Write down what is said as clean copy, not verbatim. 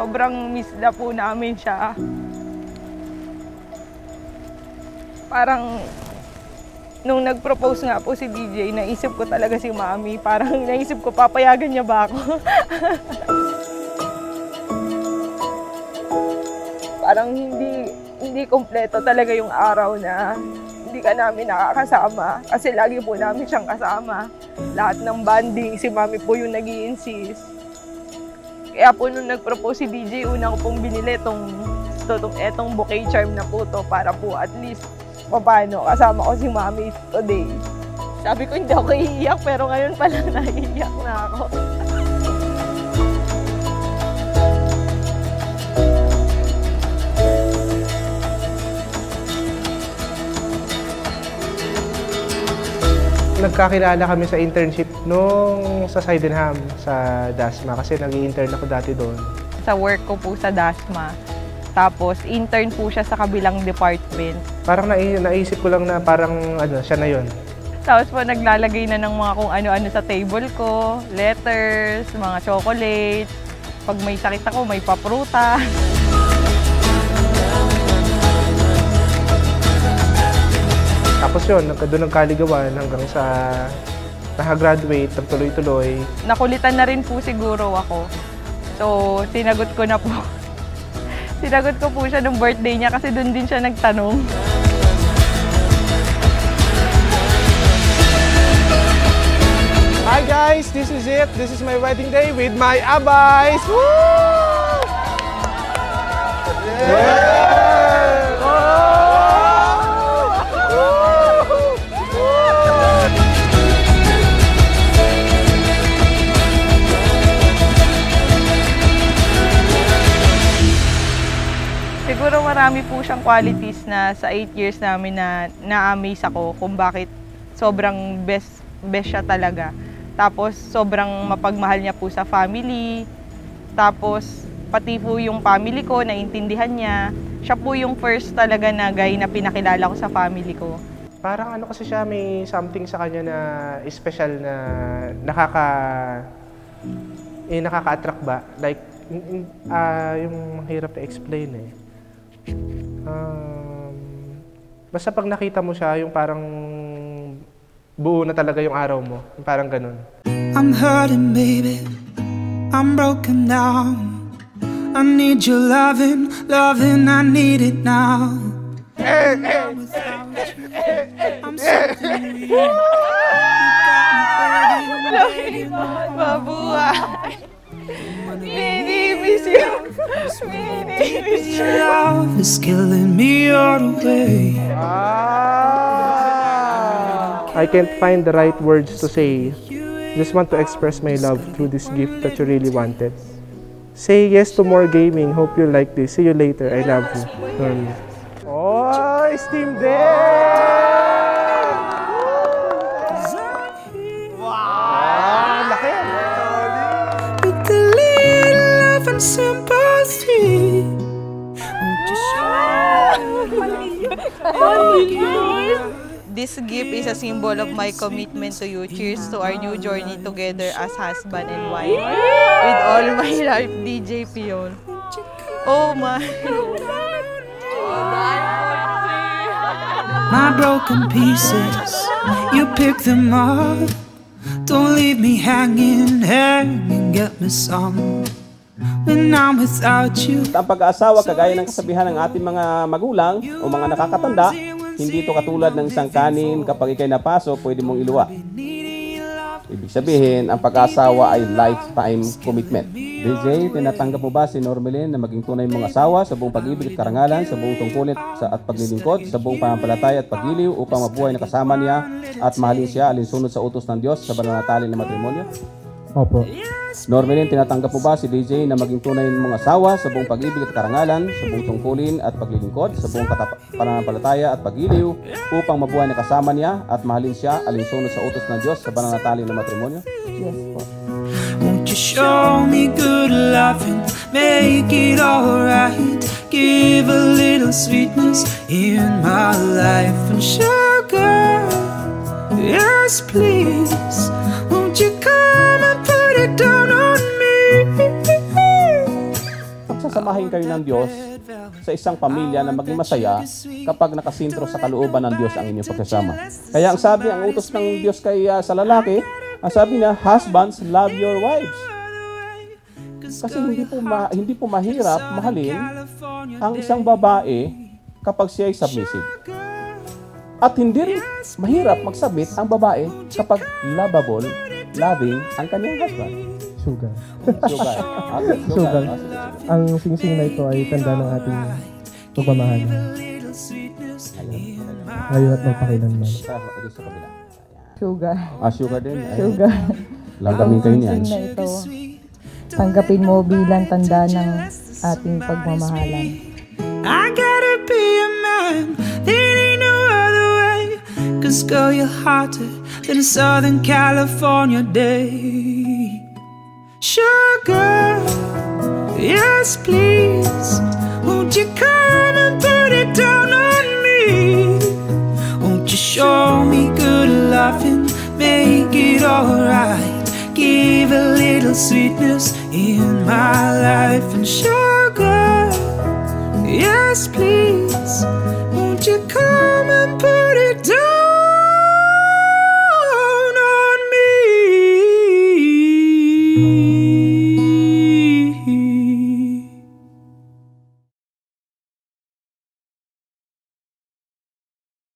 sobrang miss na po namin siya. Parang nung nag-propose nga po si DJ, naisip ko talaga si Mami. Parang naisip ko, papayagan niya ba ako? Parang hindi kompleto talaga yung araw na hindi ka namin nakakasama. Kasi lagi po namin siyang kasama. Lahat ng banding, si Mami po yung nag-i-insist. Kaya po nung nag-propose si DJ, una ko pong binili etong bouquet charm na po to para po at least paano, kasama ko si Mami today. Sabi ko hindi ako iiyak, pero ngayon pala naiiyak na ako. Nagkakilala kami sa internship nung sa Sydenham, sa DASMA, kasi nag-i-intern ako dati doon. Sa work ko po sa DASMA. Tapos, intern po siya sa kabilang department. Parang naisip ko lang na parang siya na yun. Tapos po, naglalagay na ng mga kung ano-ano sa table ko. Letters, mga chocolates. Pag may sakit ako, may papruta. Tapos yun, doon nagkaligawan hanggang sa nakagraduate, nagtuloy-tuloy. Nakulitan na rin po siguro ako. So, sinagot ko na po. Sinagot ko po siya nung birthday niya kasi doon din siya nagtanong. Hi guys, this is it. This is my wedding day with my abays. Woo! Yeah! Siguro marami po siyang qualities na sa 8 years namin na-amaze ako kung bakit sobrang best siya talaga. Tapos sobrang mapagmahal niya po sa family. Tapos pati po yung family ko, naiintindihan niya. Siya po yung first talaga na guy na pinakilala ko sa family ko. Parang kasi siya, may something sa kanya na special na nakaka-attract ba? Like, yung hirap na explain eh. Basta pag nakita mo siya, yung parang buo na talaga yung araw mo. Yung parang ganun. I'm hurting, baby. I'm broken down. I need your loving, I need it now. I'm something weird. Mabuhay! Minimiss you! Minimiss you! Your love is killing me all the way. I can't find the right words to say. Just want to express my love through this gift that you really wanted. Say yes to more gaming. Hope you like this. See you later. I love you. Normy. Oh, Steam Deck! Wow! Laki! With the little love and sympathy. Won't you show? This gift is a symbol of my commitment to you. Cheers to our new journey together as husband and wife. With all my life, DJ Pion. Oh my. My broken pieces, you pick them up. Don't leave me hanging, get me some. When I'm without you. Ang pag-aasawa, kagaya ng kasabihan ng ating mga magulang o mga nakakatanda, hindi ito katulad ng isang kanin, kapag ikay napaso, pwede mong iluwa. Ibig sabihin, ang pag-aasawa ay lifetime commitment. DJ, tinatanggap mo ba si Normelyn na maging tunay mong asawa sa buong pag-ibig at karangalan, sa buong tungkulin at paglilingkod, sa buong panampalataya at pag-iliw upang mabuhay na kasama niya at mahalin siya alinsunod sa utos ng Diyos sa banal na tali ng matrimonyo? Opo. Normelyn, tinatanggap mo ba si DJ na maging tunay mong asawa sa buong pag-ibig at karangalan, sa buong tungkulin at paglilingkod, sa buong pananampalataya at pag-iliw, upang mabuhay na kasama niya at mahalin siya alinsunod sa utos ng Diyos sa banal na tali ng matrimonyo? Yes po. Won't you show me good loving, make it alright, give a little sweetness in my life and sugar, yes please, won't you come and put it down on me. Sa sasamahin kayo ng Diyos sa isang pamilya na maging masaya kapag nakasintro sa kalooban ng Diyos ang inyong pagsasama. Kaya ang sabi, ang utos ng Diyos kay sa lalaki, ang sabi niya, husbands, love your wives. Kasi hindi po mahirap mahalin ang isang babae kapag siya ay submissive. At hindi rin mahirap magsabit ang babae kapag lovable, loving ang kanyang husband. Sugar. Sugar. Okay, Sugar. Ang singsing na ito ay tanda ng ating pagmamahal. Ngayon at magpakilanman. Sa kabila. Sugar. Sugar din. Sugar. Lagamin kayo niyan. na ito, tanggapin mo bilang tanda ng ating pagmamahalan. I gotta be a man, there ain't no other way. Cause girl, you're hotter than a Southern California day. Sugar, yes please, won't you come and put it down on me? Won't you show me good loving, make it alright, give a little sweetness in my life. And sugar, yes please, won't you come and put